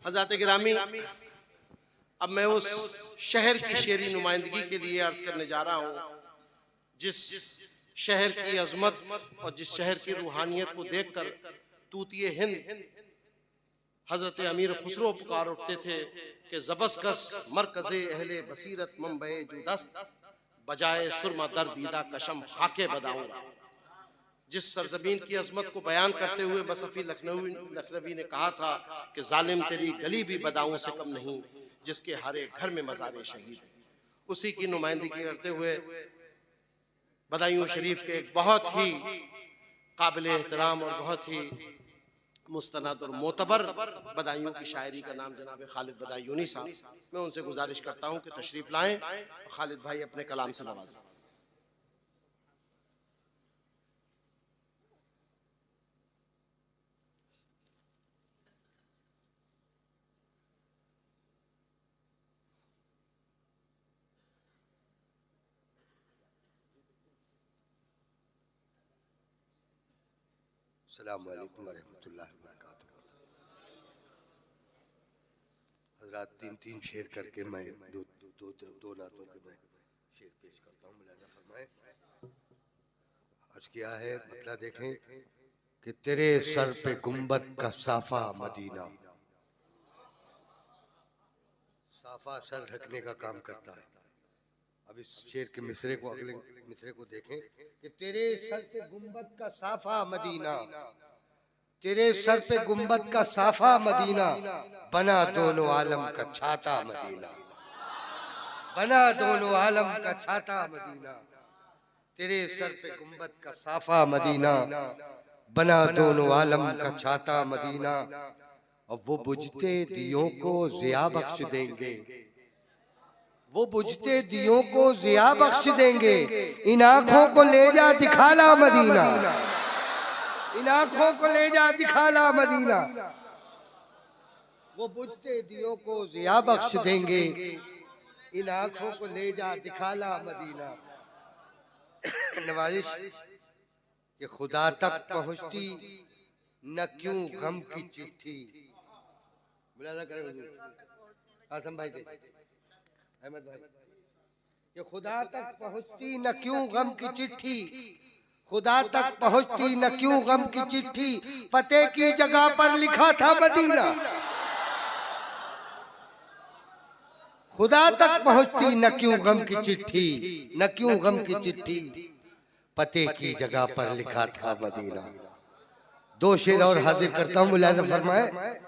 हज़रात गिरामी, अब मैं उस शहर की शेरी नुमाइंदगी के लिए अर्ज करने जा रहा हूँ जिस शहर की अजमत और जिस शहर की रूहानियत को देखकर तूतिए हिंद हजरत अमीर खुसरो पुकार उठते थे कि जबरदस्त मरकज़े अहले बसीरत मुंबई जुदस्त बजाए सुरमा दर दीदा कशम हाके बदाऊंगा। जिस सरजमीन की अजमत को बयान करते हुए बसफी लखनवी ने कहा था कि जालिम तेरी गली भी बदाऊं से कम नहीं, जिसके हर एक घर में मज़ार शहीद है, उसी की नुमाइंदगी करते हुए बदायूं शरीफ के एक बहुत ही काबिल एहतराम और बहुत ही मुस्तनद और मोतबर बदायूं की शायरी का नाम जनाब खालिद बदायूनी साहब, मैं उनसे गुजारिश करता हूँ कि तशरीफ लाएं, खालिद भाई अपने कलाम से नवाजें। अस्सलामु अलैकुम वरहमतुल्लाहि वबरकातुहू। हज़रात तीन शेर करके मैं दो नातों के मैं शेर पेश करता हूँ, मुलाज़ा फरमाएं। अर्ज़ किया है, मतलब देखें कि तेरे सर पे गुंबद का साफा मदीना, साफा सर ढकने का काम करता है। अब इस शेर के मिसरे को, अगले मिसरे को देखें कि तेरे सर पे गुंबद का साफा मदीना, तेरे सर पे गुंबद का साफा मदीना, बना दोनों आलम का छाता मदीना, बना दोनों आलम का छाता मदीना। तेरे सर पे गुंबद का साफा मदीना, बना दोनों आलम का छाता मदीना। और वो बुझते दियों को ज़िया बख्श देंगे, वो बुझते दियों को ज़िया बख्श देंगे। इन आँखों को ले जा दिखाला मदीना, इन आँखों को ले जा दिखाला मदीना। वो बुझते दियों को ज़िया बख्श देंगे, इन आँखों को ले जा दिखाला मदीना। नवाजिश कि खुदा तक पहुँचती न क्यों गम की चिट्ठी। बुलाना करें आसम भाई थे, अहमद भाई, कि खुदा तक पहुँचती न क्यों गम की चिट्ठी, खुदा तक पहुँचती न क्यों गम की चिट्ठी, पते की जगह पर लिखा था मदीना। खुदा तक पहुँचती न क्यों गम की चिट्ठी, न क्यों गम की चिट्ठी, पते की जगह पर लिखा था मदीना। दो शेर और हाजिर करता हूँ, मुलाज़ा फरमाए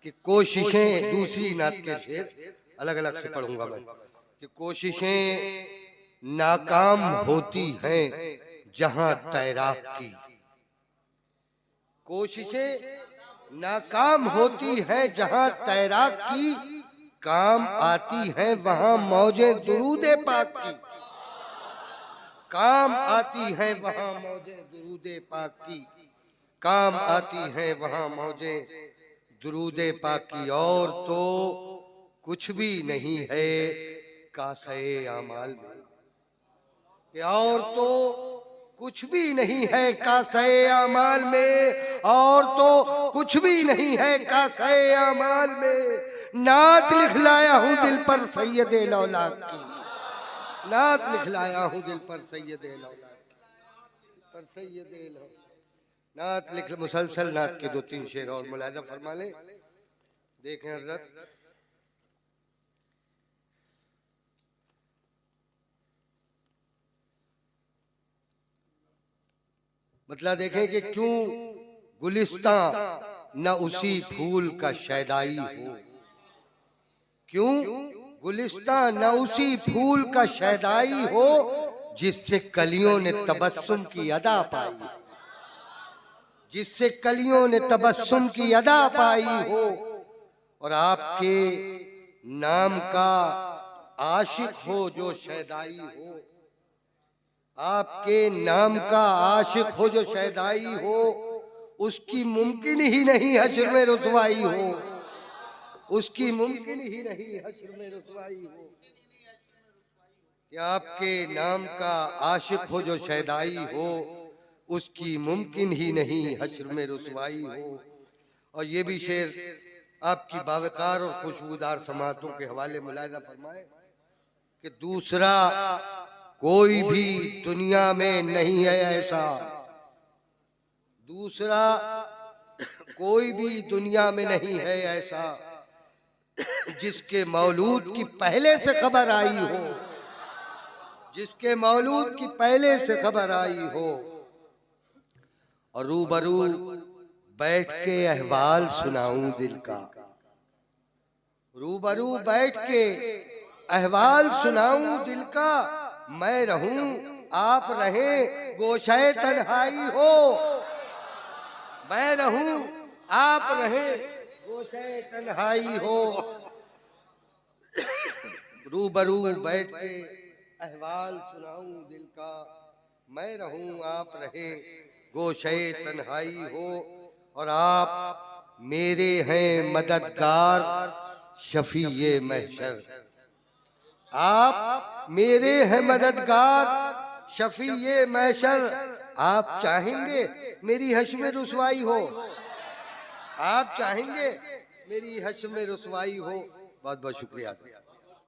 कि कोशिशें, दूसरी नात के शेर अलग अलग से पढ़ूंगा मैं, कि कोशिशें नाकाम होती हैं जहां तैराक की, कोशिशें नाकाम होती हैं जहां तैराक की, काम आती हैं वहां मौजे दुरूदे पाक की, काम आती हैं वहां मौजे दुरूदे पाक की, काम आती हैं वहां मौजे दुरूदे पाक की। और तो कुछ भी नहीं है कासे आमाल में, और तो कुछ भी नहीं है कासे आमाल में, और तो कुछ भी नहीं है कासे आमाल में। नात लिखलाया हूँ दिल पर सैयदे लौलाक की, नात लिखलाया हूँ दिल पर सैयदे लौलाक की, पर सैयदे लौलाक। नात लिख, मुसलसल नात के दो तीन शेर और मुलाज़ा फरमा ले। देखें हज़रत, मतलब देखें कि क्यों गुलिस्तां न उसी फूल का शैदाई हो, क्यों गुलिस्तां न उसी फूल का शैदाई हो, जिससे कलियों ने तबस्सुम की अदा पाई, जिससे कलियों ने तबस्सुम की अदा पाई हो। और आपके नाम का आशिक हो जो शैदाई हो, आपके नाम का आशिक हो जो शैदाई हो, उसकी मुमकिन ही नहीं हश्र में रुसवाई हो, उसकी मुमकिन ही नहीं हश्र में रुसवाई हो। कि आपके नाम का आशिक हो जो शैदाई हो, उसकी मुमकिन ही नहीं हश्र में रुसवाई हो। और ये भी शेर आपकी बावकार और खुशबूदार समातों के हवाले मुलाहिजा फरमाए कि दूसरा कोई भी दुनिया में नहीं है ऐसा, दूसरा कोई भी दुनिया में नहीं है ऐसा जिसके मौलूद की पहले से खबर आई हो, जिसके मौलूद की पहले से खबर आई हो और रूबरू बैठ के अहवाल सुनाऊं दिल का, रूबरू बैठ के अहवाल सुनाऊं दिल का। मैं रहूं आप रहें गोशाए तन्हाई हो, मैं रहूं आप रहें गोशाए तन्हाई हो। रूबरू बैठ के अहवाल सुनाऊं दिल का, मैं रहूं आप रहे गोशाए तन्हाई हो। और आप मेरे हैं मददगार शफीए महशर, आप मेरे हैं मददगार शफीए महशर। आप चाहेंगे मेरी हश्म रुसवाई हो, आप चाहेंगे मेरी हश्म रुसवाई हो। बहुत बहुत शुक्रिया।